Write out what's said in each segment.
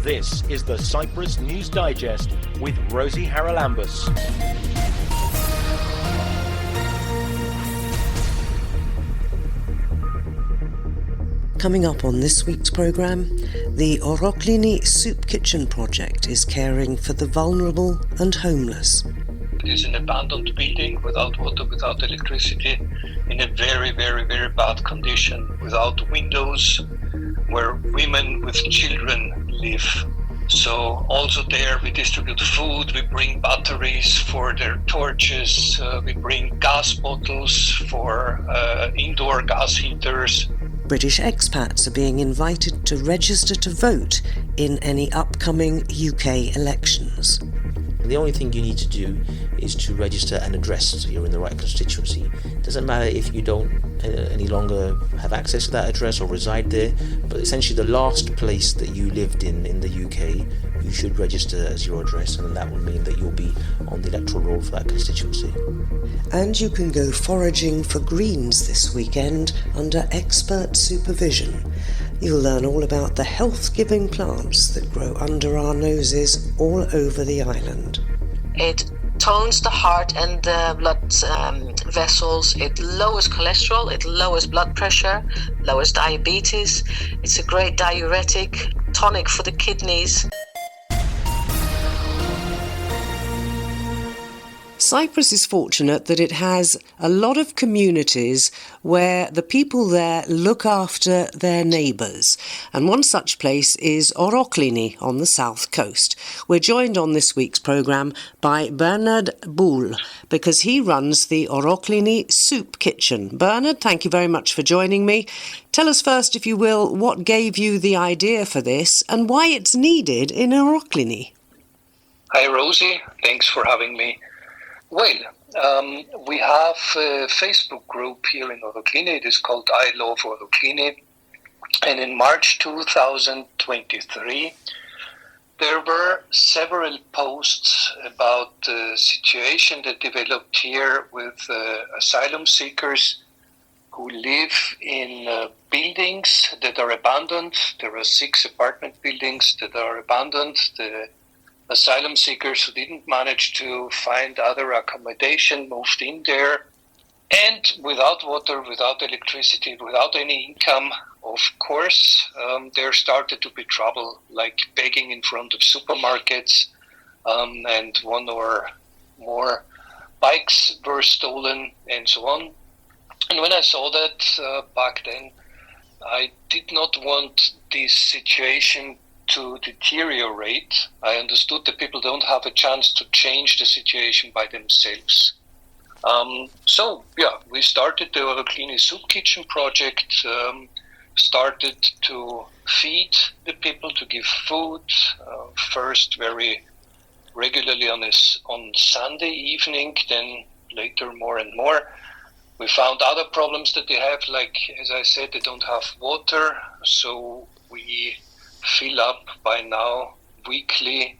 This is the Cyprus News Digest with Rosie Haralambous. Coming up on this week's programme, the Oroklini Soup Kitchen project is caring for the vulnerable and homeless. It is an abandoned building without water, without electricity, in a very, very, very bad condition, without windows, where women with children live. So also there we distribute food, we bring batteries for their torches, we bring gas bottles for indoor gas heaters. British expats are being invited to register to vote in any upcoming UK elections. The only thing you need to do is to register an address so you're in the right constituency. It doesn't matter if you don't any longer have access to that address or reside there, but essentially the last place that you lived in the UK, you should register as your address, and that will mean that you'll be on the electoral roll for that constituency. And you can go foraging for greens this weekend under expert supervision. You'll learn all about the health-giving plants that grow under our noses all over the island. It tones the heart and the blood vessels. It lowers cholesterol, it lowers blood pressure, lowers diabetes. It's a great diuretic, tonic for the kidneys. Cyprus is fortunate that it has a lot of communities where the people there look after their neighbours. And one such place is Oroklini on the south coast. We're joined on this week's programme by Bernard Boule, because he runs the Oroklini Soup Kitchen. Bernard, thank you very much for joining me. Tell us first, if you will, what gave you the idea for this and why it's needed in Oroklini. Hi Rosie, thanks for having me. Well, we have a Facebook group here in Oroklini. It is called I Love Oroklini. And in March 2023, there were several posts about the situation that developed here with asylum seekers who live in buildings that are abandoned. There are 6 apartment buildings that are abandoned. The asylum seekers who didn't manage to find other accommodation moved in there, and without water, without electricity, without any income, of course, there started to be trouble, like begging in front of supermarkets, and one or more bikes were stolen and so on. And when I saw that back then, I did not want this situation to deteriorate. I understood that people don't have a chance to change the situation by themselves. We started the Oroklini Soup Kitchen project, started to feed the people, to give food, first very regularly on Sunday evening, then later more and more. We found other problems that they have, like, as I said, they don't have water, so we fill up by now weekly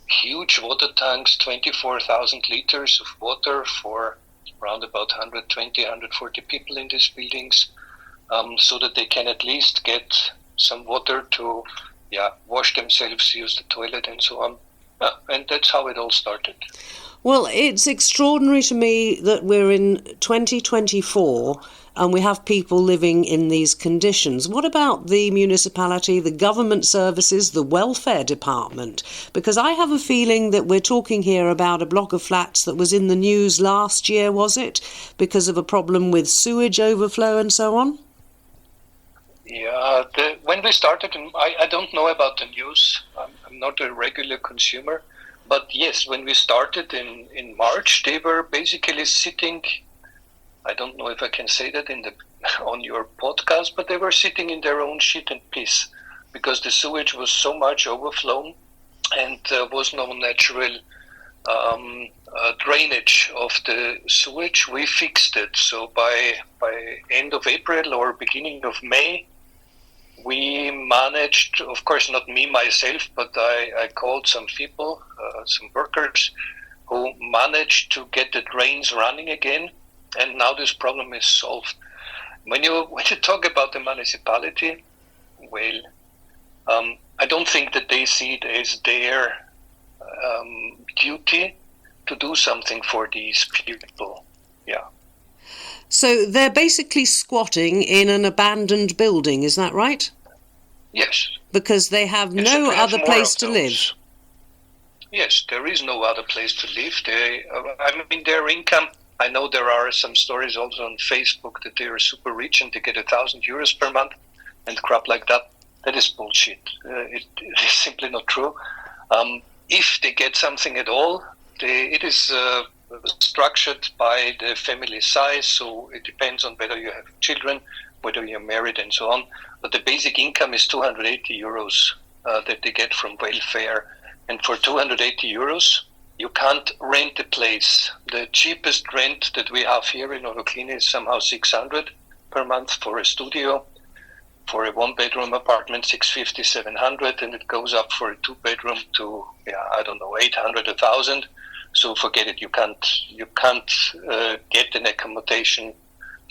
huge water tanks, 24,000 liters of water for around about 120, 140 people in these buildings, so that they can at least get some water to wash themselves, use the toilet and so on. And that's how it all started. Well, it's extraordinary to me that we're in 2024 and we have people living in these conditions. What about the municipality, the government services, the welfare department? Because I have a feeling that we're talking here about a block of flats that was in the news last year, was it? Because of a problem with sewage overflow and so on? Yeah, when we started, I don't know about the news. I'm not a regular consumer. But yes, when we started in March, they were basically sitting, I don't know if I can say that on your podcast, but they were sitting in their own shit and piss because the sewage was so much overflown and there was no natural drainage of the sewage. We fixed it. So by end of April or beginning of May, we managed, of course not me myself, but I called some people, some workers who managed to get the drains running again, and now this problem is solved. When you talk about the municipality, well, I don't think that they they see it as their duty to do something for these people. Yeah. So they're basically squatting in an abandoned building, is that right? Yes. Because they have Yes, no we have other more place of to those. live. Yes, there is no other place to live. Their income, I know there are some stories also on Facebook that they are super rich and they get €1,000 per month and crap like that. That is bullshit. It is simply not true. If they get something at all, it is structured by the family size, so it depends on whether you have children, whether you're married, and so on. But the basic income is €280 that they get from welfare. And for €280, you can't rent a place. The cheapest rent that we have here in Oroclini is somehow 600 per month for a studio. For a one-bedroom apartment, 650, 700, and it goes up for a two-bedroom to 800, 1,000. So forget it. You can't get an accommodation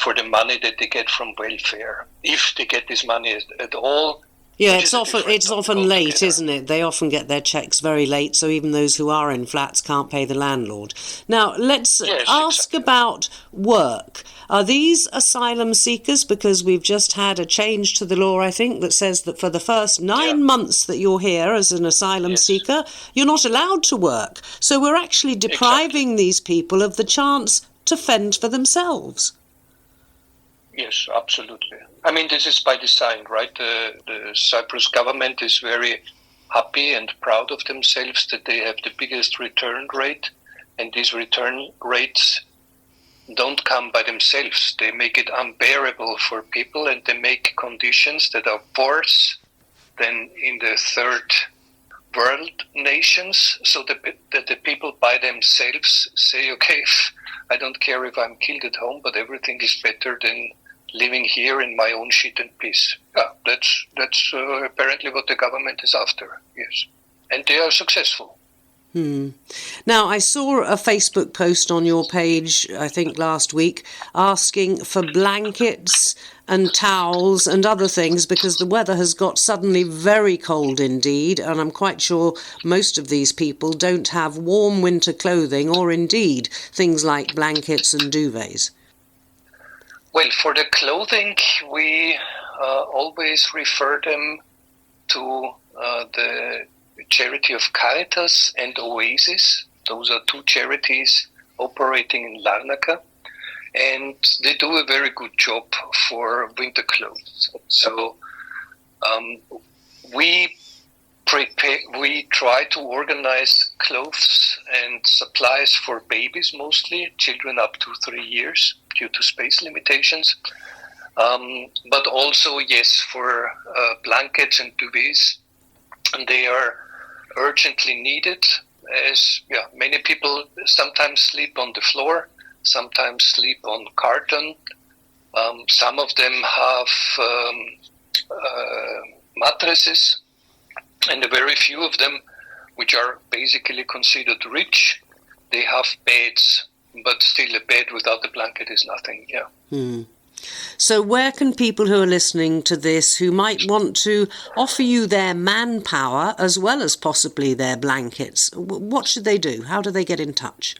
for the money that they get from welfare, if they get this money at all. Yeah, it's often late, isn't it? They often get their checks very late, so even those who are in flats can't pay the landlord. Now, let's ask about work. Are these asylum seekers? Because we've just had a change to the law, I think, that says that for the first 9 months that you're here as an asylum seeker, you're not allowed to work. So we're actually depriving these people of the chance to fend for themselves. Yes, absolutely. I mean, this is by design, right? The Cyprus government is very happy and proud of themselves that they have the biggest return rate, and these return rates don't come by themselves. They make it unbearable for people, and they make conditions that are worse than in the third world nations, so that the people by themselves say, okay, I don't care if I'm killed at home, but everything is better than living here in my own shit and peace. Yeah, that's apparently what the government is after, yes. And they are successful. Now, I saw a Facebook post on your page, I think last week, asking for blankets and towels and other things because the weather has got suddenly very cold indeed, and I'm quite sure most of these people don't have warm winter clothing or indeed things like blankets and duvets. Well, for the clothing, we always refer them to the charity of Caritas and Oasis. Those are two charities operating in Larnaca, and they do a very good job for winter clothes. So we try to organize clothes and supplies for babies, mostly children up to 3 years due to space limitations, but also for blankets and duvets. And they are urgently needed, as many people sometimes sleep on the floor, sometimes sleep on carton. Some of them have mattresses, and a very few of them, which are basically considered rich, they have beds, but still a bed without a blanket is nothing. So where can people who are listening to this, who might want to offer you their manpower as well as possibly their blankets, what should they do? How do they get in touch?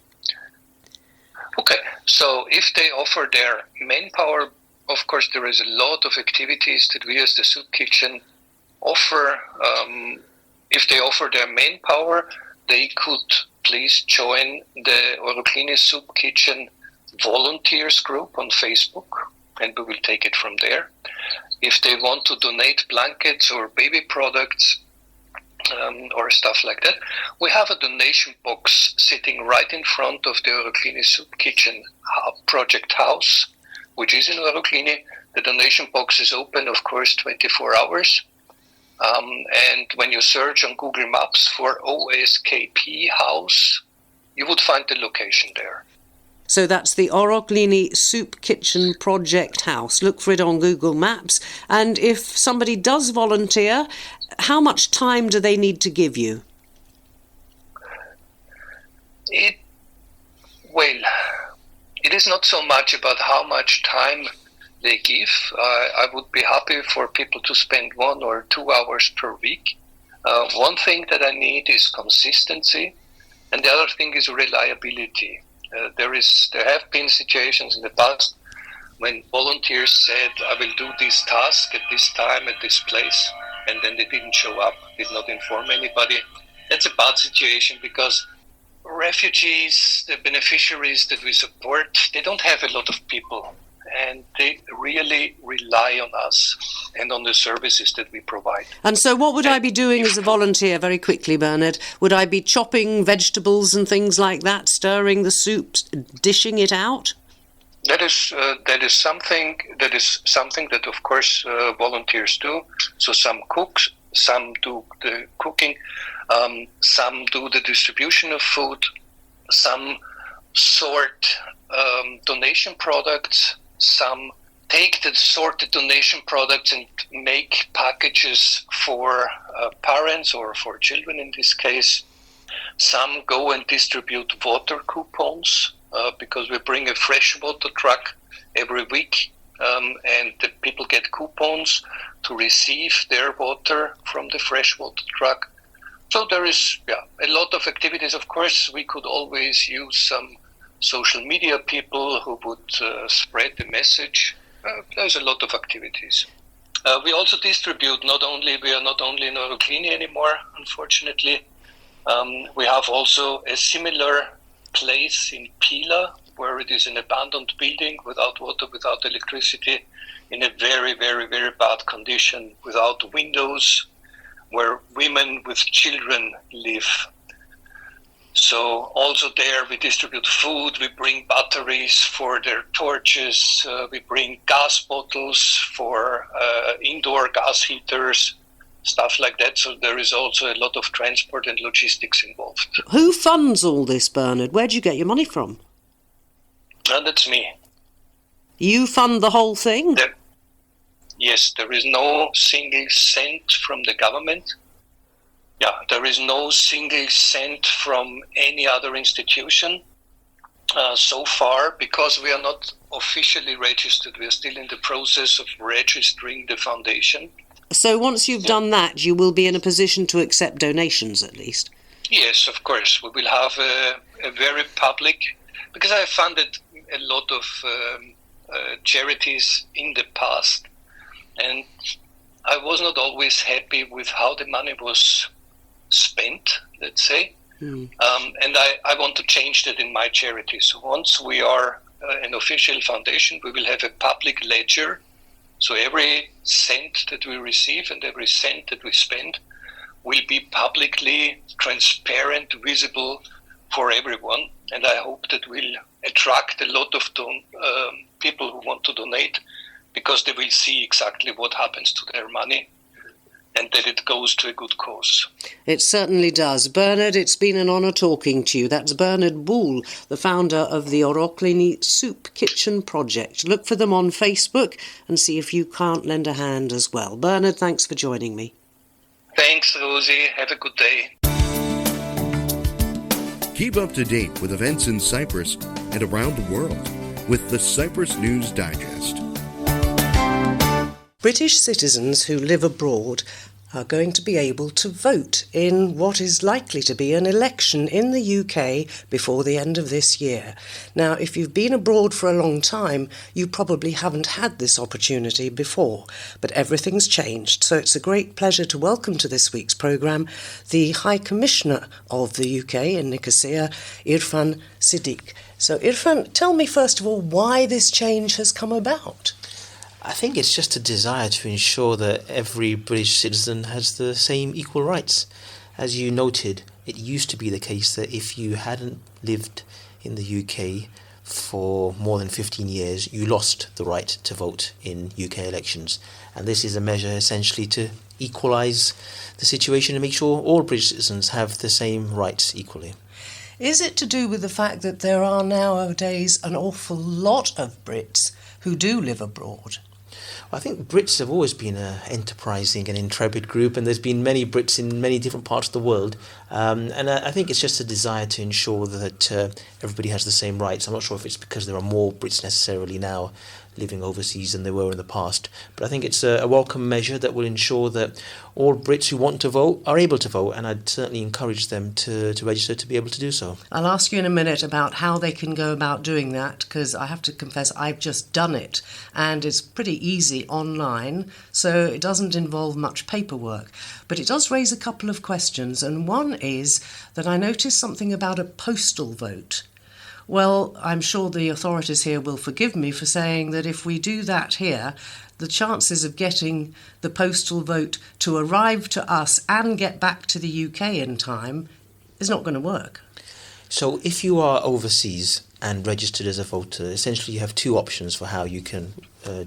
Okay, so if they offer their manpower, of course there is a lot of activities that we as the Soup Kitchen offer. If they offer their manpower, they could please join the Oroclini Soup Kitchen volunteers group on Facebook, and we will take it from there. If they want to donate blankets or baby products or stuff like that, we have a donation box sitting right in front of the Oroclini Soup Kitchen project house, which is in Oroclini. The donation box is open, of course, 24 hours. And when you search on Google Maps for OSKP house, you would find the location there. So that's the Oroclini Soup Kitchen Project House. Look for it on Google Maps. And if somebody does volunteer, how much time do they need to give you? It is not so much about how much time they give. I would be happy for people to spend 1 or 2 hours per week. One thing that I need is consistency, and the other thing is reliability. There have been situations in the past when volunteers said, I will do this task at this time, at this place, and then they didn't show up, did not inform anybody. That's a bad situation because refugees, the beneficiaries that we support, they don't have a lot of people, and they really rely on us and on the services that we provide. And so what would I be doing as a volunteer, very quickly, Bernard? Would I be chopping vegetables and things like that, stirring the soup, dishing it out? That is something that of course volunteers do. So some cooks, some do the cooking, some do the distribution of food, some sort donation products, some take the sorted donation products and make packages for parents or for children in this case. Some go and distribute water coupons because we bring a freshwater truck every week, and the people get coupons to receive their water from the freshwater truck. So there is a lot of activities. Of course, we could always use some social media people who would spread the message. There's a lot of activities. We also distribute. We are not only in Oroclini anymore, unfortunately. We have also a similar place in Pila, where it is an abandoned building without water, without electricity, in a very, very, very bad condition, without windows, where women with children live. So also there we distribute food, we bring batteries for their torches, we bring gas bottles for indoor gas heaters, stuff like that. So there is also a lot of transport and logistics involved. Who funds all this, Bernard? Where do you get your money from? That's me. You fund the whole thing? Yes, there is no single cent from the government. There is no single cent from any other institution so far, because we are not officially registered. We are still in the process of registering the foundation. So once you've done that, you will be in a position to accept donations at least? Yes, of course. We will have a very public, because I funded a lot of charities in the past, and I was not always happy with how the money was spent, let's say. And I want to change that in my charity. So once we are an official foundation, we will have a public ledger. So every cent that we receive and every cent that we spend will be publicly transparent, visible for everyone. And I hope that will attract a lot of people who want to donate, because they will see exactly what happens to their money and that it goes to a good cause. It certainly does. Bernard, it's been an honour talking to you. That's Bernard Bull, the founder of the Oroclini Soup Kitchen Project. Look for them on Facebook and see if you can't lend a hand as well. Bernard, thanks for joining me. Thanks, Rosie. Have a good day. Keep up to date with events in Cyprus and around the world with the Cyprus News Digest. British citizens who live abroad are going to be able to vote in what is likely to be an election in the UK before the end of this year. Now, if you've been abroad for a long time, you probably haven't had this opportunity before, but everything's changed. So it's a great pleasure to welcome to this week's programme the High Commissioner of the UK in Nicosia, Irfan Siddiq. So Irfan, tell me first of all why this change has come about. I think it's just a desire to ensure that every British citizen has the same equal rights. As you noted, it used to be the case that if you hadn't lived in the UK for more than 15 years, you lost the right to vote in UK elections. And this is a measure essentially to equalise the situation and make sure all British citizens have the same rights equally. Is it to do with the fact that there are nowadays an awful lot of Brits who do live abroad? I think Brits have always been an enterprising and intrepid group, and there's been many Brits in many different parts of the world. And I think it's just a desire to ensure that everybody has the same rights. I'm not sure if it's because there are more Brits necessarily now living overseas than they were in the past. But I think it's a welcome measure that will ensure that all Brits who want to vote are able to vote, and I'd certainly encourage them to register to be able to do so. I'll ask you in a minute about how they can go about doing that, because I have to confess I've just done it, and it's pretty easy online, so it doesn't involve much paperwork. But it does raise a couple of questions, and one is that I noticed something about a postal vote. Well, I'm sure the authorities here will forgive me for saying that if we do that here, the chances of getting the postal vote to arrive to us and get back to the UK in time is not going to work. So if you are overseas and registered as a voter, essentially you have two options for how you can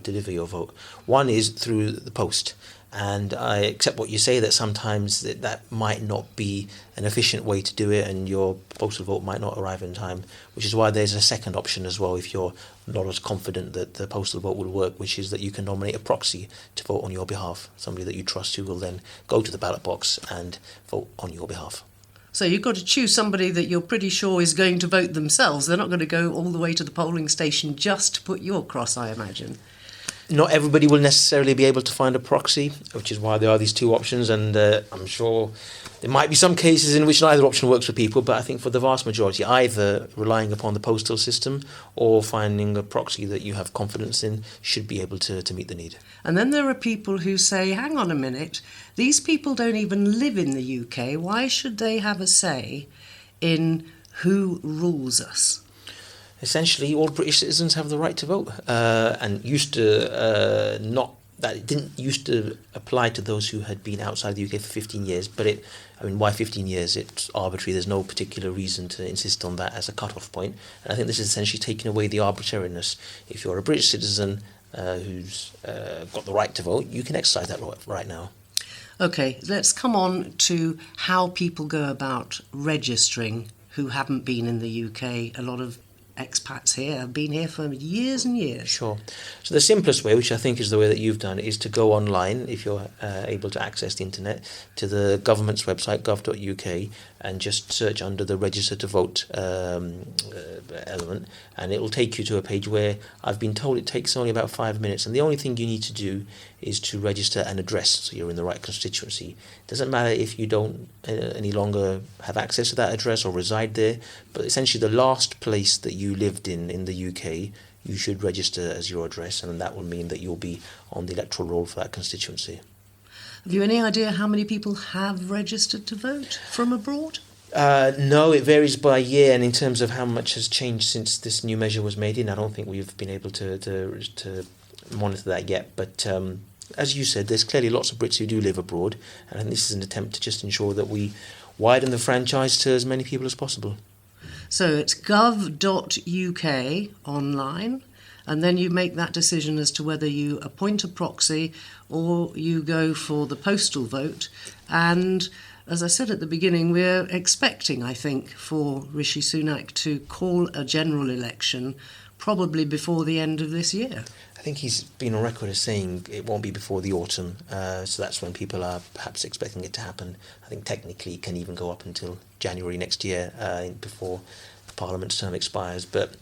deliver your vote. One is through the post. And I accept what you say, that sometimes that might not be an efficient way to do it, and your postal vote might not arrive in time, which is why there's a second option as well if you're not as confident that the postal vote will work, which is that you can nominate a proxy to vote on your behalf, somebody that you trust who will then go to the ballot box and vote on your behalf. So you've got to choose somebody that you're pretty sure is going to vote themselves. They're not going to go all the way to the polling station just to put your cross, I imagine. Not everybody will necessarily be able to find a proxy, which is why there are these two options, and I'm sure there might be some cases in which neither option works for people, but I think for the vast majority, either relying upon the postal system or finding a proxy that you have confidence in should be able to meet the need. And then there are people who say, hang on a minute, these people don't even live in the UK, why should they have a say in who rules us? Essentially, all British citizens have the right to vote, and it didn't used to apply to those who had been outside the UK for 15 years. But why 15 years? It's arbitrary. There's no particular reason to insist on that as a cut-off point. And I think this is essentially taking away the arbitrariness. If you're a British citizen who's got the right to vote, you can exercise that right now. OK, let's come on to how people go about registering who haven't been in the UK. A lot of expats here have been here for years and years. Sure. So the simplest way, which I think is the way that you've done, is to go online, if you're able to access the internet, to the government's website, gov.uk, and just search under the register to vote element, and it will take you to a page where I've been told it takes only about 5 minutes, and the only thing you need to do is to register an address so you're in the right constituency. It doesn't matter if you don't any longer have access to that address or reside there, but essentially the last place that you lived in the UK, you should register as your address, and that will mean that you'll be on the electoral roll for that constituency. Have you any idea how many people have registered to vote from abroad? No, it varies by year, and in terms of how much has changed since this new measure was made in, I don't think we've been able to monitor that yet. But as you said, there's clearly lots of Brits who do live abroad, and I think this is an attempt to just ensure that we widen the franchise to as many people as possible. So it's gov.uk online, and then you make that decision as to whether you appoint a proxy or you go for the postal vote. And as I said at the beginning, we're expecting, I think, for Rishi Sunak to call a general election probably before the end of this year. I think he's been on record as saying it won't be before the autumn, so that's when people are perhaps expecting it to happen. I think technically it can even go up until January next year, before the Parliament's term expires, but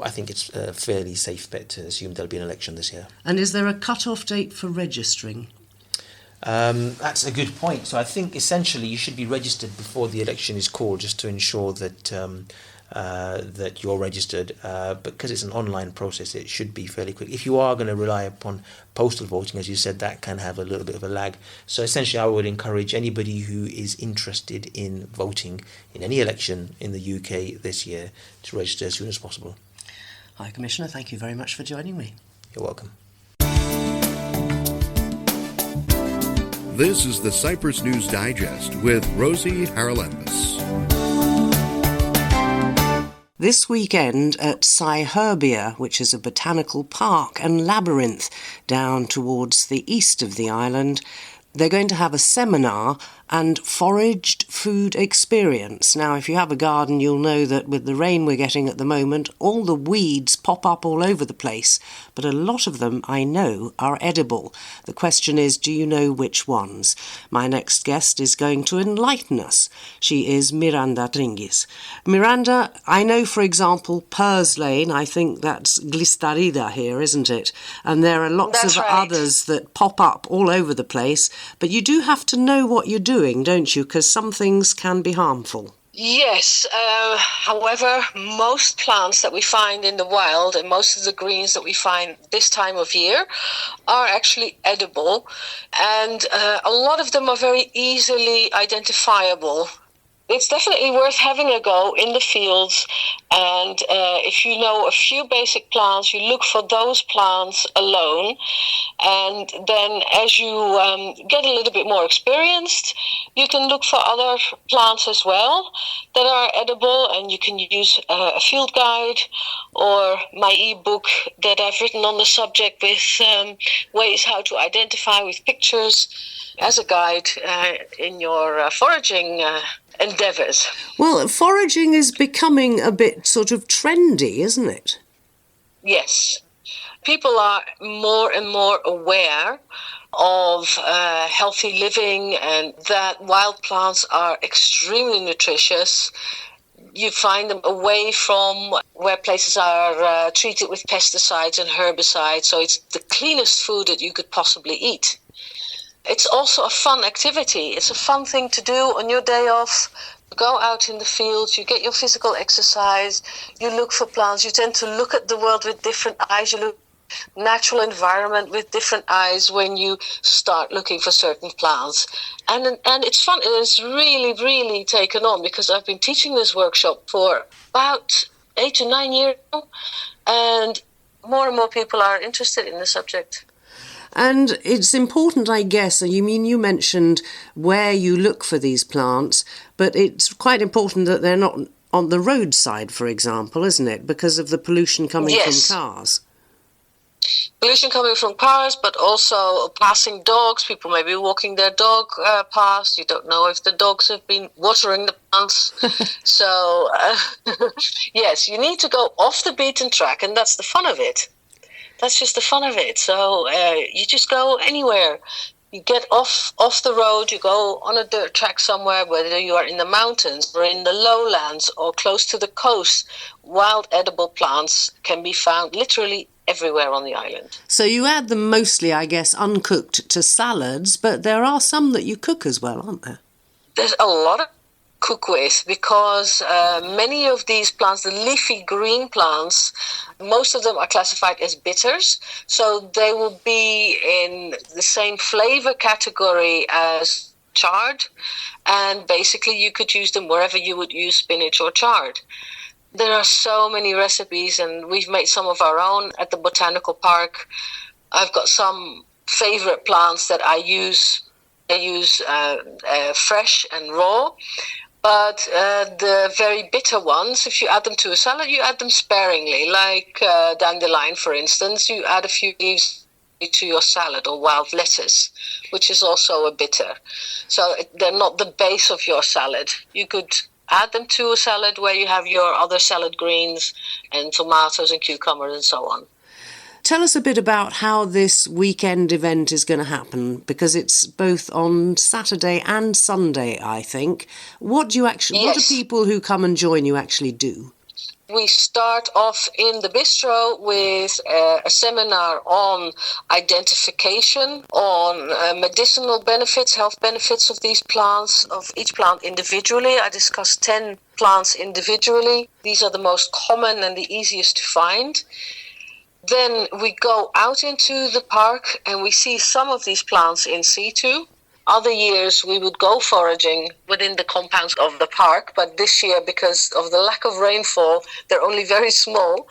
I think it's a fairly safe bet to assume there'll be an election this year. And is there a cut-off date for registering? That's a good point. So I think essentially you should be registered before the election is called, just to ensure that that you're registered. But because it's an online process, it should be fairly quick. If you are going to rely upon postal voting, as you said, that can have a little bit of a lag. So essentially I would encourage anybody who is interested in voting in any election in the UK this year to register as soon as possible. Hi, Commissioner. Thank you very much for joining me. You're welcome. This is the Cyprus News Digest with Rosie Haralambous. This weekend at Cyherbia, which is a botanical park and labyrinth down towards the east of the island, they're going to have a seminar and foraged food experience. Now, if you have a garden, you'll know that with the rain we're getting at the moment, all the weeds pop up all over the place, but a lot of them, I know, are edible. The question is, do you know which ones? My next guest is going to enlighten us. She is Miranda Tris. Miranda, I know, for example, purslane, I think that's glistarida here, isn't it? And there are lots of others that pop up all over the place, but you do have to know what you're doing, don't you? Because some things can be harmful. Yes, however, most plants that we find in the wild and most of the greens that we find this time of year are actually edible, and a lot of them are very easily identifiable. It's definitely worth having a go in the fields, and if you know a few basic plants, you look for those plants alone, and then as you get a little bit more experienced, you can look for other plants as well that are edible, and you can use a field guide or my ebook that I've written on the subject with ways how to identify with pictures as a guide in your foraging endeavours. Well, foraging is becoming a bit sort of trendy, isn't it? Yes. People are more and more aware of healthy living and that wild plants are extremely nutritious. You find them away from where places are treated with pesticides and herbicides, so it's the cleanest food that you could possibly eat. It's also a fun activity. It's a fun thing to do on your day off. Go out in the fields, you get your physical exercise, you look for plants, you tend to look at the world with different eyes, you look at the natural environment with different eyes when you start looking for certain plants. And it's fun. It's really, really taken on because I've been teaching this workshop for about 8 to 9 years now, and more people are interested in the subject. And it's important, I guess, you mentioned where you look for these plants, but it's quite important that they're not on the roadside, for example, isn't it? Because of the pollution coming from cars. Pollution coming from cars, but also passing dogs. People may be walking their dog past. You don't know if the dogs have been watering the plants. So, yes, you need to go off the beaten track, and that's the fun of it. That's just the fun of it. So you just go anywhere. You get off the road, you go on a dirt track somewhere, whether you are in the mountains or in the lowlands or close to the coast. Wild edible plants can be found literally everywhere on the island. So you add them mostly, I guess, uncooked to salads, but there are some that you cook as well, aren't there? There's a lot of cook with because many of these plants, the leafy green plants, most of them are classified as bitters, so they will be in the same flavor category as chard, and basically you could use them wherever you would use spinach or chard. There are so many recipes, and we've made some of our own at the Botanical Park. I've got some favorite plants that I use fresh and raw. But the very bitter ones, if you add them to a salad, you add them sparingly, like dandelion, for instance. You add a few leaves to your salad, or wild lettuce, which is also a bitter. So they're not the base of your salad. You could add them to a salad where you have your other salad greens and tomatoes and cucumbers and so on. Tell us a bit about how this weekend event is going to happen, because it's both on Saturday and Sunday, I think. What do people who come and join you actually do? We start off in the bistro with a seminar on identification, on medicinal benefits, health benefits of these plants, of each plant individually. I discuss 10 plants individually. These are the most common and the easiest to find. Then we go out into the park and we see some of these plants in situ. Other years we would go foraging within the compounds of the park, but this year, because of the lack of rainfall, they're only very small,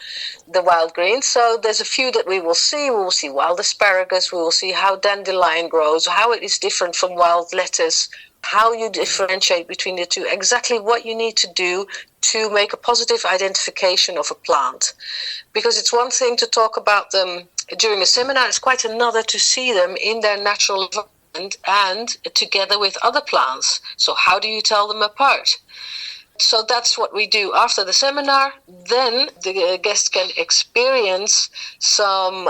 the wild greens. So there's a few that we will see. We will see wild asparagus, we will see how dandelion grows, how it is different from wild lettuce, how you differentiate between the two, exactly what you need to do to make a positive identification of a plant. Because it's one thing to talk about them during a seminar, it's quite another to see them in their natural environment. and together with other plants. So how do you tell them apart? So that's what we do after the seminar. Then the guests can experience some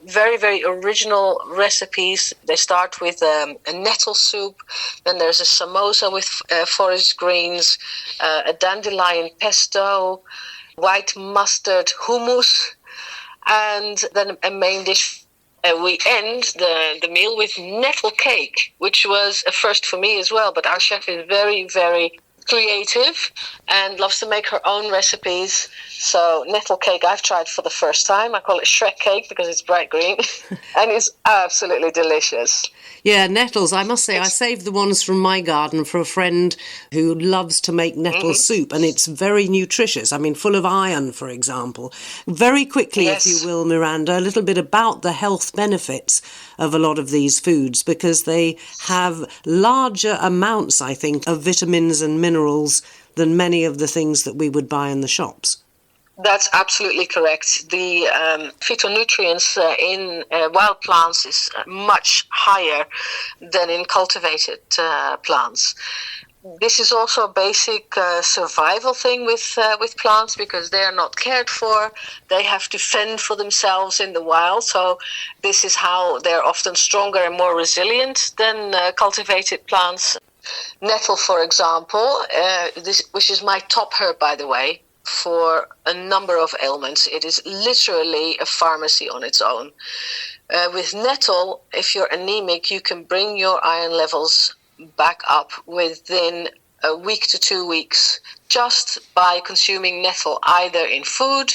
very, very original recipes. They start with a nettle soup, then there's a samosa with forest greens, a dandelion pesto, white mustard hummus, and then a main dish. We end the meal with nettle cake, which was a first for me as well, but our chef is very, very creative and loves to make her own recipes. So nettle cake I've tried for the first time. I call it Shrek cake because it's bright green and it's absolutely delicious. Yeah, nettles. I must say, I saved the ones from my garden for a friend who loves to make nettle soup, and it's very nutritious. I mean, full of iron, for example. Very quickly, if you will, Miranda, a little bit about the health benefits of a lot of these foods, because they have larger amounts, I think, of vitamins and minerals than many of the things that we would buy in the shops. That's absolutely correct. The phytonutrients in wild plants is much higher than in cultivated plants. This is also a basic survival thing with plants because they are not cared for. They have to fend for themselves in the wild. So this is how they're often stronger and more resilient than cultivated plants. Nettle, for example, which is my top herb, by the way, for a number of ailments. It is literally a pharmacy on its own. With nettle, if you're anemic, you can bring your iron levels back up within a week to 2 weeks just by consuming nettle, either in food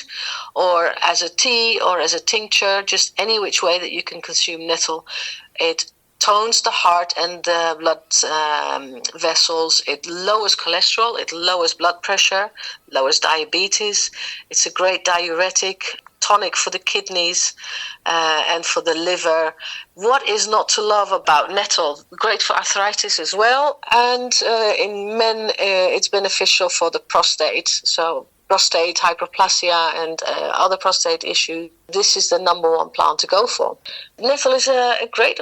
or as a tea or as a tincture, just any which way that you can consume nettle. It tones the heart and the blood vessels. It lowers cholesterol, it lowers blood pressure, lowers diabetes. It's a great diuretic, tonic for the kidneys and for the liver. What is not to love about nettle? Great for arthritis as well, and in men it's beneficial for the prostate. So prostate hyperplasia and other prostate issues. This is the number one plant to go for. Nettle is a great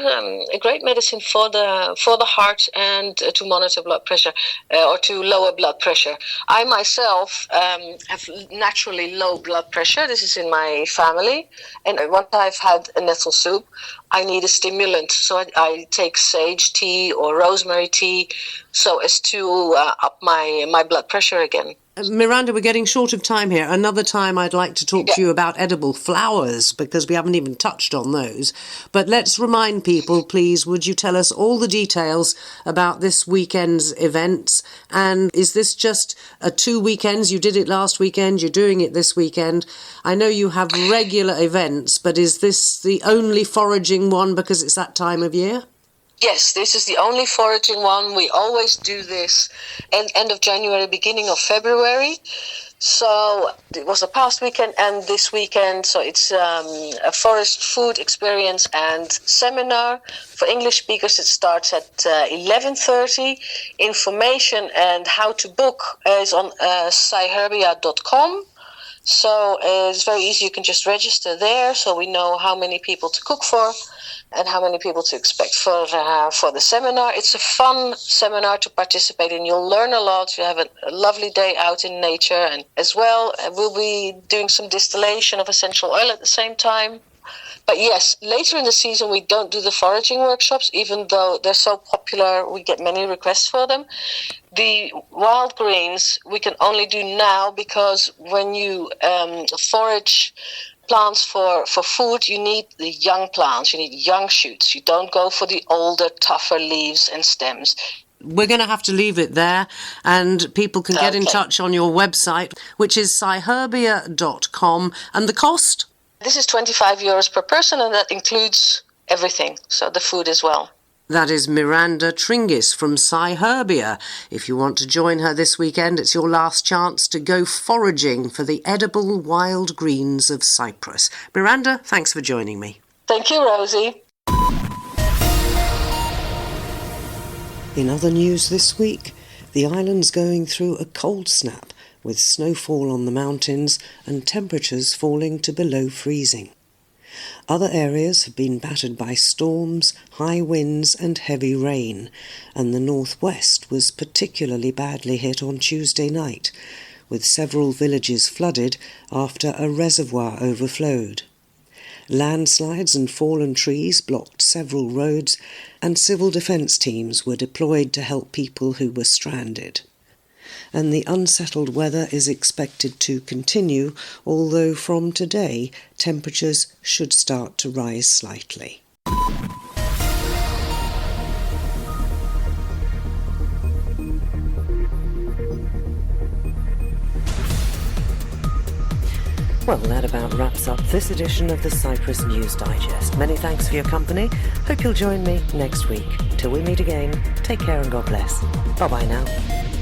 medicine for the heart and to monitor blood pressure or to lower blood pressure. I myself have naturally low blood pressure. This is in my family, and once I've had a nettle soup, I need a stimulant. So I take sage tea or rosemary tea so as to up my blood pressure again. Miranda, we're getting short of time here. Another time I'd like to talk to you about edible flowers, because we haven't even touched on those. But let's remind people, please, would you tell us all the details about this weekend's events? And is this just 2 weekends? You did it last weekend, you're doing it this weekend. I know you have regular events, but is this the only foraging one because it's that time of year? Yes, this is the only foraging one. We always do this end of January, beginning of February. So it was the past weekend and this weekend. So it's a forest food experience and seminar. For English speakers, it starts at 11:30. Information and how to book is on cyherbia.com. So it's very easy. You can just register there so we know how many people to cook for and how many people to expect for the seminar. It's a fun seminar to participate in. You'll learn a lot. You have a lovely day out in nature, and as well, we'll be doing some distillation of essential oil at the same time. But yes, later in the season, we don't do the foraging workshops, even though they're so popular. We get many requests for them. The wild greens we can only do now because when you forage plants for food, you need the young plants, you need young shoots. You don't go for the older, tougher leaves and stems. We're going to have to leave it there, and people can get in touch on your website, which is cyherbia.com. And the cost? This is €25 per person, and that includes everything, so the food as well. That is Miranda Tris from Cyherbia. If you want to join her this weekend, it's your last chance to go foraging for the edible wild greens of Cyprus. Miranda, thanks for joining me. Thank you, Rosie. In other news this week, the island's going through a cold snap with snowfall on the mountains and temperatures falling to below freezing. Other areas have been battered by storms, high winds and heavy rain, and the northwest was particularly badly hit on Tuesday night, with several villages flooded after a reservoir overflowed. Landslides and fallen trees blocked several roads, and civil defence teams were deployed to help people who were stranded. And the unsettled weather is expected to continue, although from today temperatures should start to rise slightly. Well, that about wraps up this edition of the Cyprus News Digest. Many thanks for your company. Hope you'll join me next week. Till we meet again, take care and God bless. Bye-bye now.